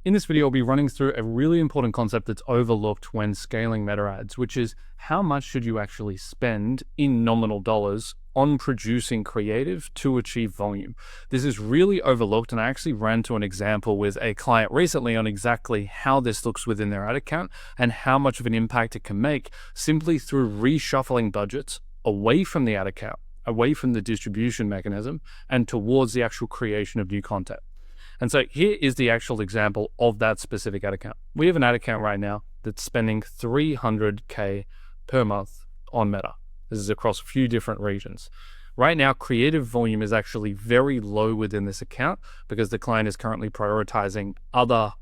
In this video, I'll be running through a really important concept that's overlooked when scaling meta ads, which is how much should you actually spend in nominal dollars on producing creative to achieve volume. This is really overlooked, and I actually ran to an example with a client recently on exactly how this looks within their ad account and how much of an impact it can make simply through reshuffling budgets away from the ad account, away from the distribution mechanism, and towards the actual creation of new content. And so here is the actual example of that specific ad account. We have an ad account right now that's spending $300K per month on Meta. This is across a few different regions. Right now, creative volume is actually very low within this account because the client is currently prioritizing other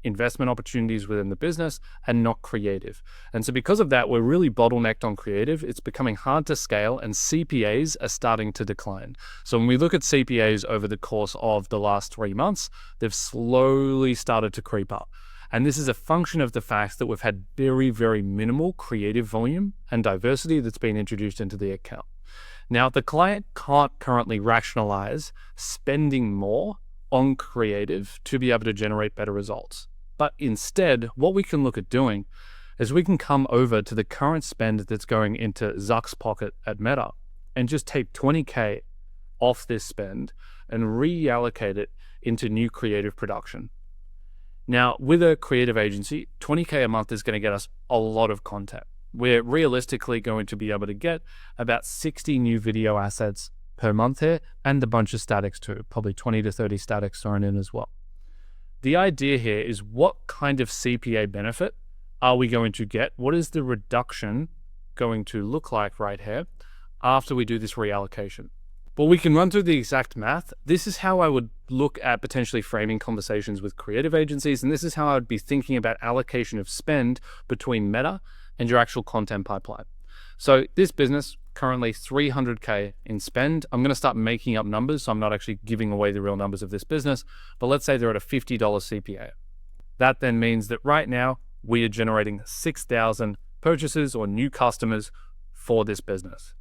investment opportunities within the business and not creative. And so because of that, we're really bottlenecked on creative. It's becoming hard to scale and CPAs are starting to decline. So when we look at CPAs over the course of the last 3 months, they've slowly started to creep up. And this is a function of the fact that we've had very, very minimal creative volume and diversity that's been introduced into the account. Now, the client can't currently rationalize spending more on creative to be able to generate better results. But instead, what we can look at doing is we can come over to the current spend that's going into Zuck's pocket at Meta and just take 20K off this spend and reallocate it into new creative production. Now, with a creative agency, 20K a month is going to get us a lot of content. We're realistically going to be able to get about 60 new video assets per month here, and a bunch of statics too, probably 20 to 30 statics thrown in as well. The idea here is what kind of CPA benefit are we going to get? What is the reduction going to look like right here after we do this reallocation? Well, we can run through the exact math. This is how I would look at potentially framing conversations with creative agencies, and this is how I would be thinking about allocation of spend between Meta and your actual content pipeline. So this business, currently 300K in spend. I'm going to start making up numbers, so I'm not actually giving away the real numbers of this business, but let's say they're at a $50 CPA. That then means that right now we are generating 6,000 purchases or new customers for this business.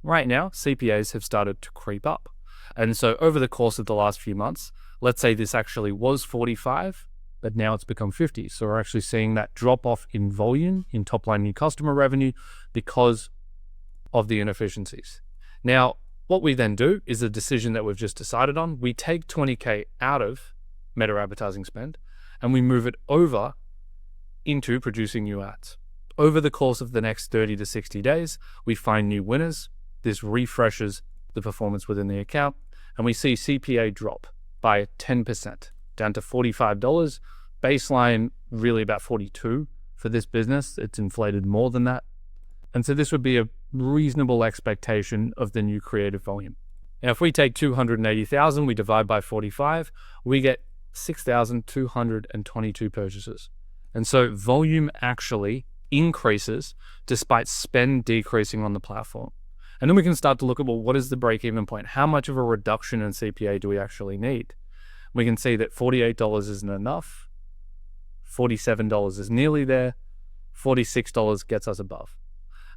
Right now, CPAs have started to creep up. And so over the course of the last few months, let's say this actually was 45, but now it's become 50. So we're actually seeing that drop off in volume, in top line new customer revenue, because of the inefficiencies. Now, what we then do is a decision that we've just decided on. We take 20K out of Meta advertising spend and we move it over into producing new ads. Over the course of the next 30 to 60 days, we find new winners. This refreshes the performance within the account, and we see CPA drop by 10%, down to $45. Baseline really about 42 for this business. It's inflated more than that. And so this would be a reasonable expectation of the new creative volume. Now, if we take 280,000, we divide by 45, we get 6,222 purchases. And so volume actually increases despite spend decreasing on the platform. And then we can start to look at, well, what is the break-even point? How much of a reduction in CPA do we actually need? We can see that $48 isn't enough. $47 is nearly there. $46 gets us above.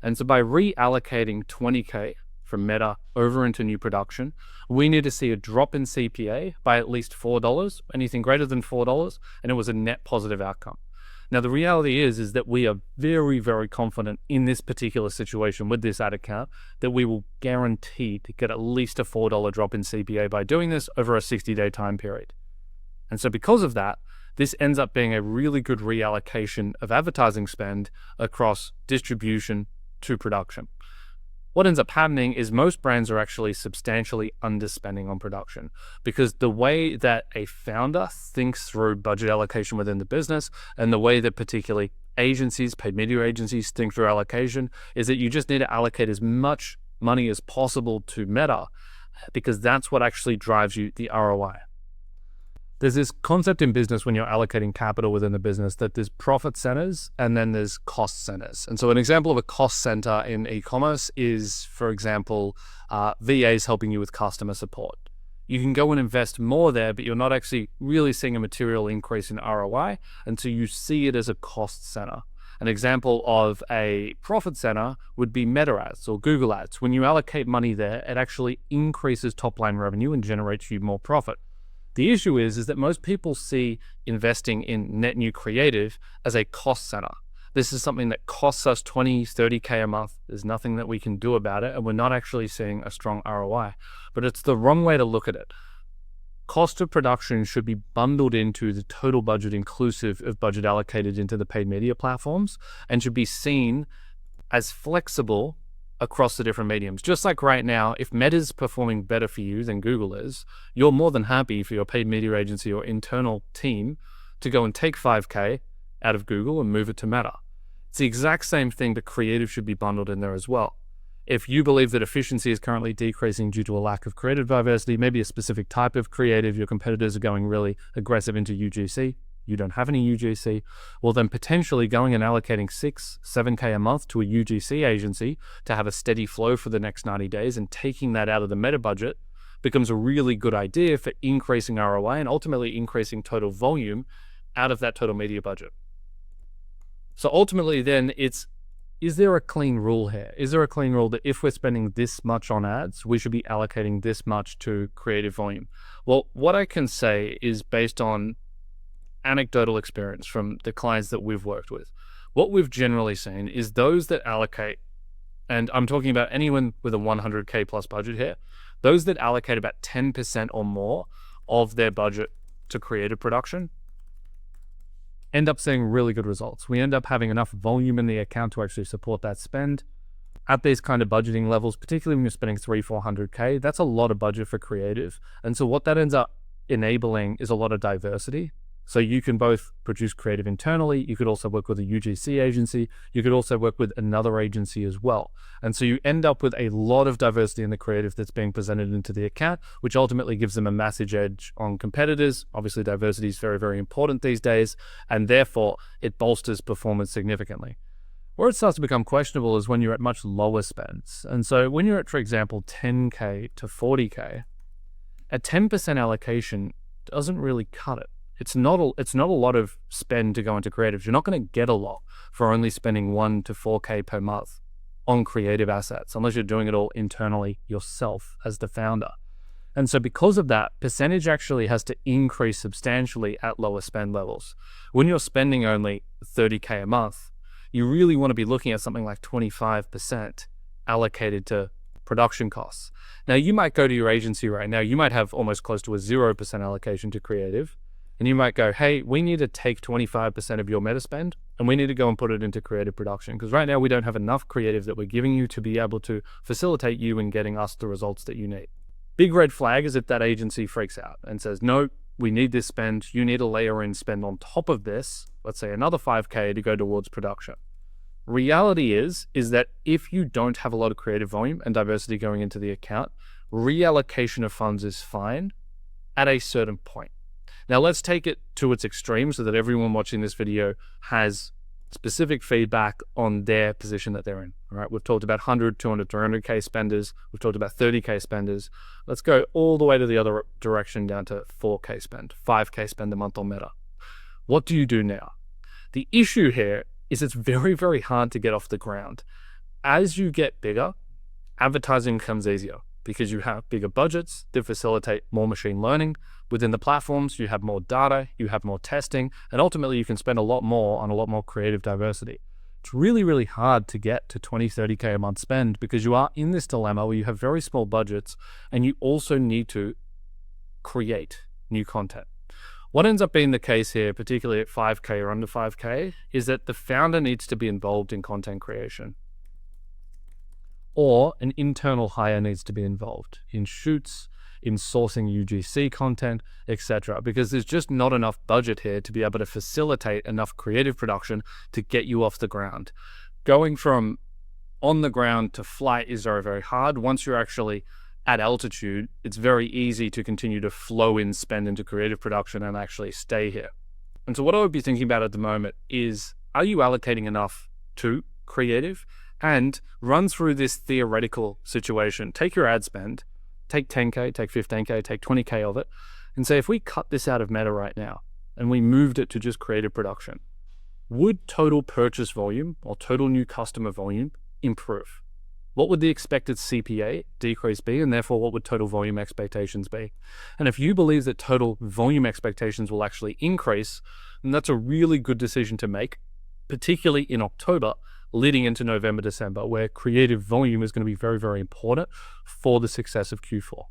And so by reallocating 20K from Meta over into new production, we need to see a drop in CPA by at least $4, anything greater than $4, and it was a net positive outcome. Now, the reality is that we are very, very confident in this particular situation with this ad account that we will guarantee to get at least a $4 drop in CPA by doing this over a 60-day time period. And so because of that, this ends up being a really good reallocation of advertising spend across distribution to production. What ends up happening is most brands are actually substantially underspending on production because the way that a founder thinks through budget allocation within the business and the way that particularly agencies, paid media agencies think through allocation is that you just need to allocate as much money as possible to Meta because that's what actually drives you the ROI. There's this concept in business when you're allocating capital within the business that there's profit centers and then there's cost centers. And so an example of a cost center in e-commerce is, for example, VAs helping you with customer support. You can go and invest more there, but you're not actually really seeing a material increase in ROI, and so you see it as a cost center. An example of a profit center would be Meta ads or Google ads. When you allocate money there, it actually increases top line revenue and generates you more profit. The issue is that most people see investing in net new creative as a cost center. This is something that costs us 20, 30K a month. There's nothing that we can do about it, and we're not actually seeing a strong ROI. But it's the wrong way to look at it. Cost of production should be bundled into the total budget inclusive of budget allocated into the paid media platforms, and should be seen as flexible across the different mediums. Just like right now, if Meta's performing better for you than Google is, you're more than happy for your paid media agency or internal team to go and take 5K out of Google and move it to Meta. It's the exact same thing, but creative should be bundled in there as well. If you believe that efficiency is currently decreasing due to a lack of creative diversity, maybe a specific type of creative, your competitors are going really aggressive into UGC, you don't have any UGC, well then potentially going and allocating 6, 7K a month to a UGC agency to have a steady flow for the next 90 days and taking that out of the Meta budget becomes a really good idea for increasing ROI and ultimately increasing total volume out of that total media budget. So ultimately then is there a clean rule here? Is there a clean rule that if we're spending this much on ads, we should be allocating this much to creative volume? Well, what I can say is based on anecdotal experience from the clients that we've worked with. What we've generally seen is those that allocate, and I'm talking about anyone with a 100K plus budget here, those that allocate about 10% or more of their budget to creative production end up seeing really good results. We end up having enough volume in the account to actually support that spend. At these kind of budgeting levels, particularly when you're spending 300-400K, that's a lot of budget for creative. And so what that ends up enabling is a lot of diversity. So you can both produce creative internally, you could also work with a UGC agency, you could also work with another agency as well. And so you end up with a lot of diversity in the creative that's being presented into the account, which ultimately gives them a massive edge on competitors. Obviously, diversity is very, very important these days, and therefore it bolsters performance significantly. Where it starts to become questionable is when you're at much lower spends. And so when you're at, for example, 10K to 40K, a 10% allocation doesn't really cut it. It's not a lot of spend to go into creatives. You're not going to get a lot for only spending 1 to 4K per month on creative assets, unless you're doing it all internally yourself as the founder. And so because of that, percentage actually has to increase substantially at lower spend levels. When you're spending only 30K a month, you really want to be looking at something like 25% allocated to production costs. Now, you might go to your agency right now, you might have almost close to a 0% allocation to creative. And you might go, hey, we need to take 25% of your meta spend and we need to go and put it into creative production, because right now we don't have enough creative that we're giving you to be able to facilitate you in getting us the results that you need. Big red flag is if that agency freaks out and says, no, we need this spend. You need to layer in spend on top of this, let's say another 5K to go towards production. Reality is that if you don't have a lot of creative volume and diversity going into the account, reallocation of funds is fine at a certain point. Now let's take it to its extreme so that everyone watching this video has specific feedback on their position that they're in. All right, we've talked about 100, 200, 300K spenders. We've talked about 30K spenders. Let's go all the way to the other direction down to 4K spend, 5K spend a month on Meta. What do you do now? The issue here is it's very, very hard to get off the ground. As you get bigger, advertising becomes easier because you have bigger budgets that facilitate more machine learning. Within the platforms, you have more data, you have more testing, and ultimately you can spend a lot more on a lot more creative diversity. It's really, really hard to get to 20, 30K a month spend because you are in this dilemma where you have very small budgets and you also need to create new content. What ends up being the case here, particularly at 5K or under 5K, is that the founder needs to be involved in content creation. Or an internal hire needs to be involved in shoots, in sourcing UGC content, etc. Because there's just not enough budget here to be able to facilitate enough creative production to get you off the ground. Going from on the ground to flight is very, very hard. Once you're actually at altitude, it's very easy to continue to flow in spend into creative production and actually stay here. And so what I would be thinking about at the moment is, are you allocating enough to creative? And run through this theoretical situation. Take your ad spend, take 10K, take 15K, take 20K of it, and say, if we cut this out of Meta right now and we moved it to just creative production, would total purchase volume or total new customer volume improve? what would the expected CPA decrease be, and therefore what would total volume expectations be? And if you believe that total volume expectations will actually increase, then that's a really good decision to make, particularly in October, leading into November, December, where creative volume is going to be very, very important for the success of Q4.